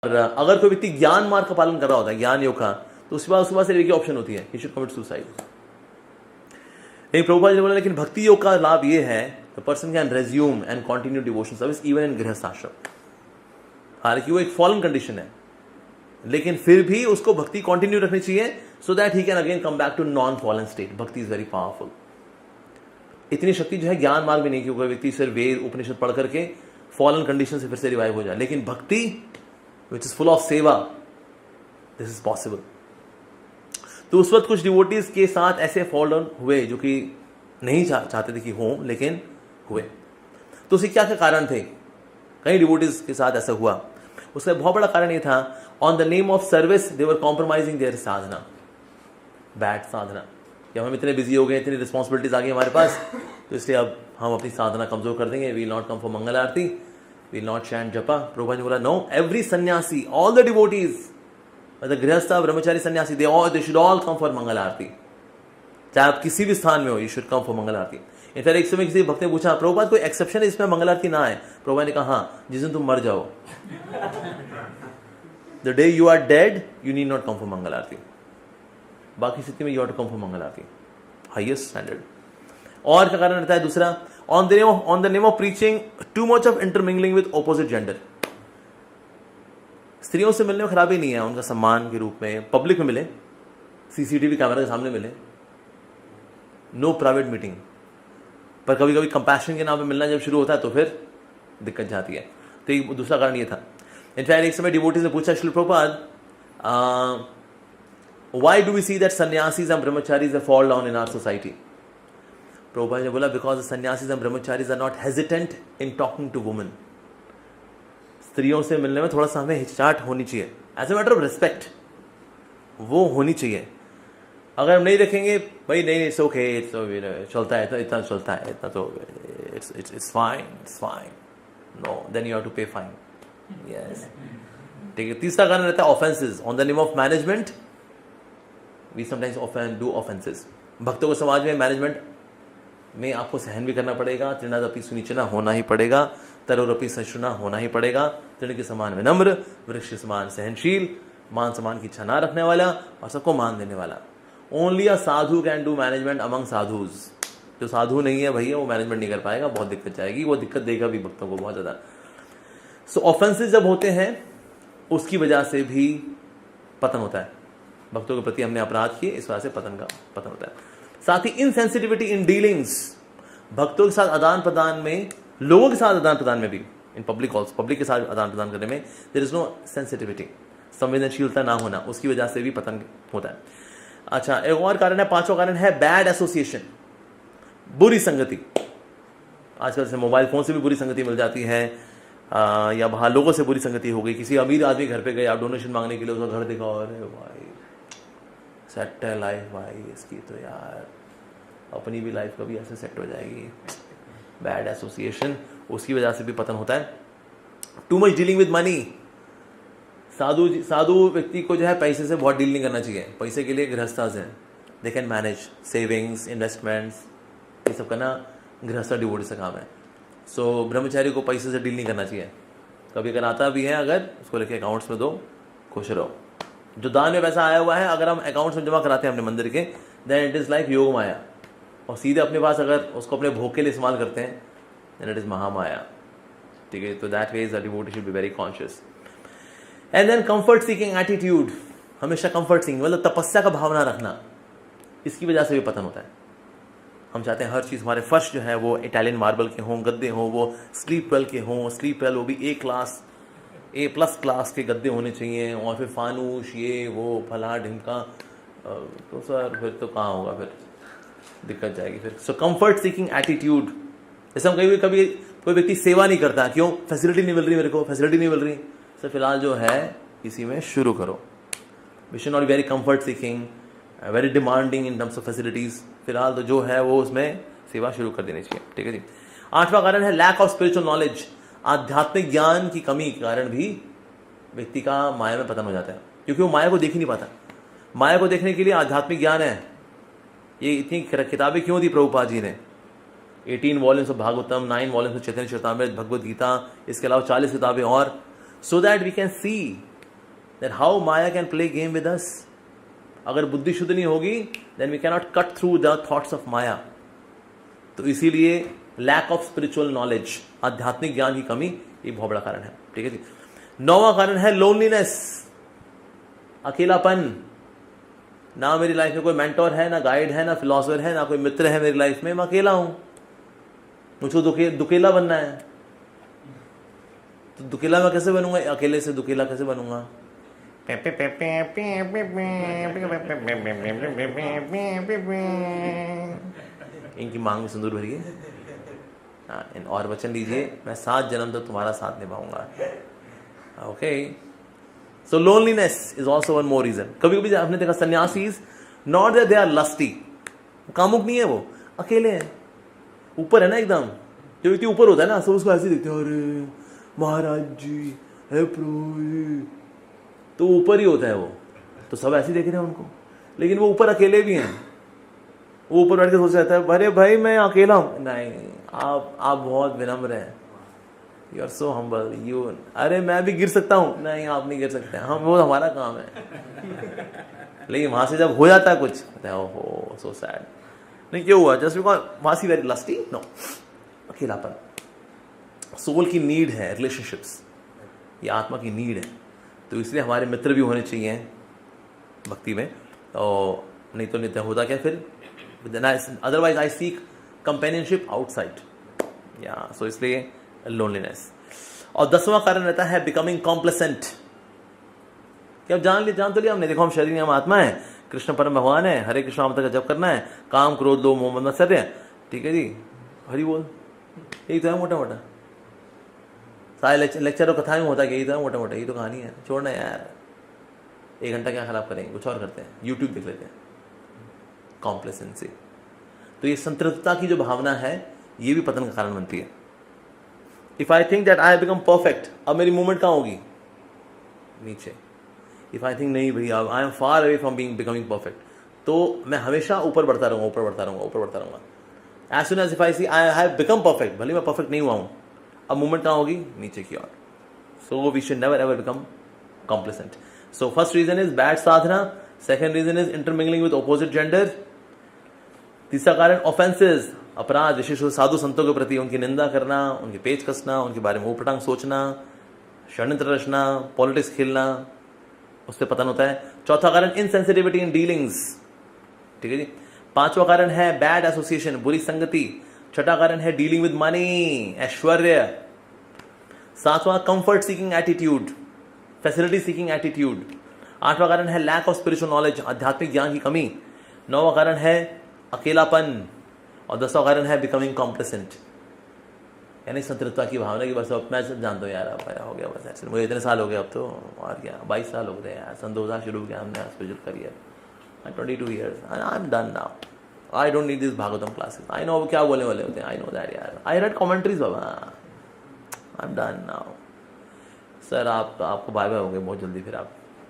और अगर कोई व्यक्ति ज्ञान मार्ग का पालन कर रहा होता है, ज्ञान योग का, तो उसके बाद सिर्फ एक ही ऑप्शन होती है, ही शुड कमिट सुसाइड। लेकिन प्रभुपाद जी ने बोला लेकिन भक्ति योग का लाभ ये है, the person can resume and continue devotion service even in गृहस्थ आश्रम। हालांकि वो एक फॉलन कंडीशन है, लेकिन फिर भी उसको भक्ति कंटिन्यू रखनी चाहिए, so that he can again come back to non fallen state. Bhakti is very powerful. इतनी शक्ति जो है ज्ञान मार्ग में नहीं कि कोई व्यक्ति सिर्फ वेद उपनिषद पढ़ करके फॉलन कंडीशन से फिर से रिवाइव हो जाए, लेकिन भक्ति विच इज फुल ऑफ सेवा, दिस इज पॉसिबल। तो उस वक्त कुछ डिवोटीज के साथ ऐसे फॉल डाउन हुए जो कि नहीं चाहते थे कि हों, लेकिन हुए। तो उसके क्या क्या कारण थे? कई डिवोटीज के साथ ऐसा हुआ। उसका बहुत बड़ा कारण ये था, on the name of service they were compromising their sadhana, bad sadhana, कि हम इतने बिजी हो गए, इतनी रिस्पॉन्सिबिलिटीज आ गई हमारे पास, तो इसलिए अब हम अपनी साधना कमजोर कर देंगे। We will not come for Mangal Aarti, we will not chant japa. Prabhupada ने बोला no, every sannyasi, all the devotees, मतलब गृहस्थ ब्रह्मचारी सन्यासी, they should all come for Mangal Aarti. चाहे आप किसी भी स्थान में हो, you should come for Mangal Aarti. In fact एक समय किसी भक्त ने पूछा, प्रभुपाद कोई एक्सेप्शन है इसमें मंगल आरती ना आए? प्रभुपाद ने कहा हाँ, जिस दिन तुम मर जाओ, the day you are dead, you need not come for Mangal Aarti. बाकी स्थिति में you are to come for Mangal Aarti, highest standard. और क्या कारण रहता है? दूसरा, on the name of preaching too much of intermingling with opposite gender. स्त्रियों से मिलने में खराबी नहीं है, उनका सम्मान के रूप में पब्लिक में मिले, सीसीटीवी कैमरा के सामने मिले, नो प्राइवेट मीटिंग। पर कभी कभी कंपैशन के नाम पे मिलना जब शुरू होता है तो फिर दिक्कत जाती है। तो एक दूसरा कारण ये था। इनफैक्ट एक समय डिवोटीज ने पूछा, Shri Prabhupada, why do we see that sannyasis and brahmacharis have fall down in our society? Prabhupada ने बोला, because the sannyasis and brahmacharis are not hesitant in talking to women. स्त्रियों से मिलने में थोड़ा सा हमें हिचकिचाहट होनी चाहिए, as a matter of respect, वो होनी चाहिए। अगर हम नहीं रखेंगे, भाई नहीं इट्स ओके, चलता है, इतना चलता है, इतना तो it's fine, no, then you have to pay fine. Yes, ठीक है। तीसरा कारण रहता है offences. On the name of management we sometimes do offences. भक्तों को समाज में मैनेजमेंट में आपको सहन भी करना पड़ेगा, तृणादपि सुनिचना होना ही पड़ेगा, तरोरपि सहिष्णुना होना ही पड़ेगा। तृण के समान विनम्र, वृक्ष के समान सहनशील, मान सम्मान की इच्छा ना रखने वाला और सबको मान देने वाला। Only a Sadhu can do management among sadhus. जो साधु नहीं है भैया, वो मैनेजमेंट नहीं कर पाएगा, बहुत दिक्कत जाएगी, वो दिक्कत देगा भी भक्तों को बहुत ज्यादा। सो ऑफेंसेस जब होते हैं, उसकी वजह से भी पतन होता है। भक्तों के प्रति हमने अपराध किए, इस वजह से पतन होता है। साथ ही इनसेंसिटिविटी इन डीलिंग्स, भक्तों के साथ आदान प्रदान में, लोगों के साथ आदान प्रदान में भी, इन पब्लिक ऑल्सो, पब्लिक के साथ आदान प्रदान करने में देयर इज नो सेंसिटिविटी, संवेदनशीलता ना होना, उसकी वजह से भी पतन होता है। अच्छा, एक और कारण है, पांचवा कारण है बैड एसोसिएशन, बुरी संगति। आजकल से मोबाइल फोन से भी बुरी संगति मिल जाती है, या बाहर लोगों से बुरी संगति हो गई। किसी अमीर आदमी घर पे गए, आप डोनेशन मांगने के लिए, उसका घर देखा, अरे भाई सेट है लाइफ भाई इसकी, तो यार अपनी भी लाइफ कभी ऐसे सेट हो जाएगी। बैड एसोसिएशन, उसकी वजह से भी पतन होता है। Too much dealing with money, साधु व्यक्ति को जो है पैसे से बहुत डील नहीं करना चाहिए। पैसे के लिए गृहस्थास हैं, they can manage savings, investments, ये सब करना गृहस्थ डिवोटी का काम है। सो ब्रह्मचारी को पैसे से डील नहीं करना चाहिए। कभी अगर आता भी है, अगर उसको लेके अकाउंट्स में दो, खुश रहो। जो दान में पैसा आया हुआ है, अगर हम अकाउंट्स में जमा कराते हैं अपने मंदिर के, देन इट इज लाइक योग माया, और सीधे अपने पास अगर उसको अपने भोग के लिए इस्तेमाल करते हैं, देन इट इज महामाया। ठीक है, तो that way is the devotee should be very conscious. And then comfort seeking attitude, हमेशा कंफर्ट सीकिंग मतलब तपस्या का भावना रखना, इसकी वजह से भी पतन होता है। हम चाहते हैं हर चीज़, हमारे फर्श जो है वो इटालियन मार्बल के हों, गद्दे हों वो स्लीप वेल के हों, स्लीप वेल वो भी A+ क्लास के गद्दे होने चाहिए, और फिर फानूश ये वो फला ढिमका, तो सर फिर तो कहाँ होगा, फिर दिक्कत जाएगी फिर। सो कंफर्ट सीकिंग एटीट्यूड, जैसे हम कभी कोई व्यक्ति सेवा नहीं करता, क्यों? फैसिलिटी नहीं मिल रही मेरे को, फैसिलिटी नहीं मिल रही, सर फिलहाल जो है इसी में शुरू करो। We should not be very comfort seeking, very demanding in terms of facilities. फिलहाल तो जो है वो उसमें सेवा शुरू कर देनी चाहिए। ठीक है जी। आठवां कारण है लैक ऑफ स्पिरिचुअल नॉलेज, आध्यात्मिक ज्ञान की कमी के कारण भी व्यक्ति का माया में पतन हो जाता है, क्योंकि वो माया को देख ही नहीं पाता। माया को देखने के लिए आध्यात्मिक ज्ञान है। ये इतनी किताबें क्यों दी प्रभुपाद जी ने? 18 volumes of Bhagavatam, 9 volumes of Chaitanya Charitamrita, Bhagavad Gita, इसके अलावा 40 किताबें और, so that we can see then how Maya can play game with us? अगर बुद्धि शुद्ध नहीं होगी then we cannot cut through the thoughts of Maya. तो इसीलिए lack of spiritual knowledge, आध्यात्मिक ज्ञान की कमी, ये बहुत बड़ा कारण है. ठीक है जी. 9वां कारण है loneliness, अकेलापन. ना मेरी लाइफ में कोई मेंटोर है, ना गाइड है, ना फिलोसोफर है, ना कोई मित्र है मेरी लाइफ में. मैं अकेला हूं. मुझको दुकेला बनना है. तो दुकेला मैं कैसे बनूंगा? अकेले से दुकेला कैसे बनूंगा? इनकी मांग में सिंदूर भरिए. हाँ, और वचन लीजिए, मैं 7 जन्म तक तुम्हारा साथ निभाऊंगा. Okay. So loneliness is also one more reason. कभी कभी आपने देखा sannyasis, not that they are lusty, कामुक नहीं है वो, अकेले हैं. ऊपर है ना एकदम, जो व्यक्ति ऊपर होता है ना, सब उसको ऐसे देखते हैं, अरे महाराज जी है प्रभु जी, तो ऊपर ही होता है वो, तो सब ऐसे देख रहे हैं उनको. लेकिन वो ऊपर अकेले भी हैं. वो ऊपर बैठ के सोच रहा है, अरे भाई मैं अकेला हूं. नहीं, आप बहुत विनम्र हैं. You are so humble. You, अरे मैं भी गिर सकता हूं. नहीं, आप नहीं गिर सकते. हम, वो हमारा काम है. लेकिन वहां से जब हो जाता है कुछ, ओहो सो सैड. नहीं, क्यों हुआ? Just because was he very lusty? No, अकेलापन. सोल की नीड है रिलेशनशिप्स, ये आत्मा की नीड है. तो इसलिए हमारे मित्र भी होने चाहिए भक्ति में. और नहीं तो नित्य होता क्या फिर? Otherwise I seek companionship outside. या सो इसलिए लोनलीनेस. और 10वां कारण रहता है बिकमिंग कॉम्प्लेसेंट. क्या जान तो लिया हमने, देखो हम शरीर में, हम आत्मा है, कृष्ण परम भगवान है, हरे कृष्ण नाम का जप करना है, काम क्रोध लोभ मोह मद मत्सर्य. ठीक है जी, हरि बोल. यही तो है मोटा मोटा. सारे लेक्चर और कथा में होता है, यही तो है मोटा मोटा, यही तो कहानी है. छोड़ना यार, 1 घंटा क्या खराब करेंगे, कुछ और करते हैं, यूट्यूब देख लेते हैं. कॉम्प्लेसेंसी. तो ये संतृप्तता की जो भावना है, ये भी पतन का कारण बनती है. If I think that I have become perfect, अब मेरी मूवमेंट कहाँ होगी? नीचे. इफ आई थिंक नहीं भैया, I am far away from becoming perfect, तो मैं हमेशा ऊपर बढ़ता रहूंगा. As soon as if I see I have become perfect, भले मैं परफेक्ट नहीं हुआ हूं, अब मूवमेंट कहाँ होगी? नीचे की ओर. So we should never ever become complacent. So first reason is bad sadhana. Second reason is intermingling with opposite gender. तीसरा कारण ऑफेंसेस, अपराध, विशेष रूप से साधु संतों के प्रति उनकी निंदा करना, उनके पेच कसना, उनके बारे में ऊपटांग सोचना, षड्यंत्र रचना, पॉलिटिक्स खेलना, उससे पतन होता है. चौथा कारण इनसेंसिटिविटी इन डीलिंग्स. ठीक है जी. 5वां कारण है बैड एसोसिएशन, बुरी संगति. 6ठा कारण है डीलिंग विद मनी, ऐश्वर्य. 7वां comfort seeking attitude, facility seeking attitude. 8वां कारण है लैक ऑफ स्पिरिचुअल नॉलेज, आध्यात्मिक ज्ञान की कमी. 9वां कारण है अकेलापन. और 10वां कारण है बिकमिंग कॉम्प्लेसेंट, यानी संतृप्तता की भावना की. बस अब मैं जानता हूँ यार, अब हो गया बस ऐसे, मुझे इतने साल हो गए अब तो, और क्या 22 साल हो गए यार, सन 2000 शुरू किया हमने spiritual career. 22 years, I am done now. I don't need this Bhagavatam classes. I know क्या बोलने वाले होते हैं, आई नो दैट यार. I read commentaries Baba, I am done now. Sir आपको बाय बाय हो गए बहुत जल्दी फिर आप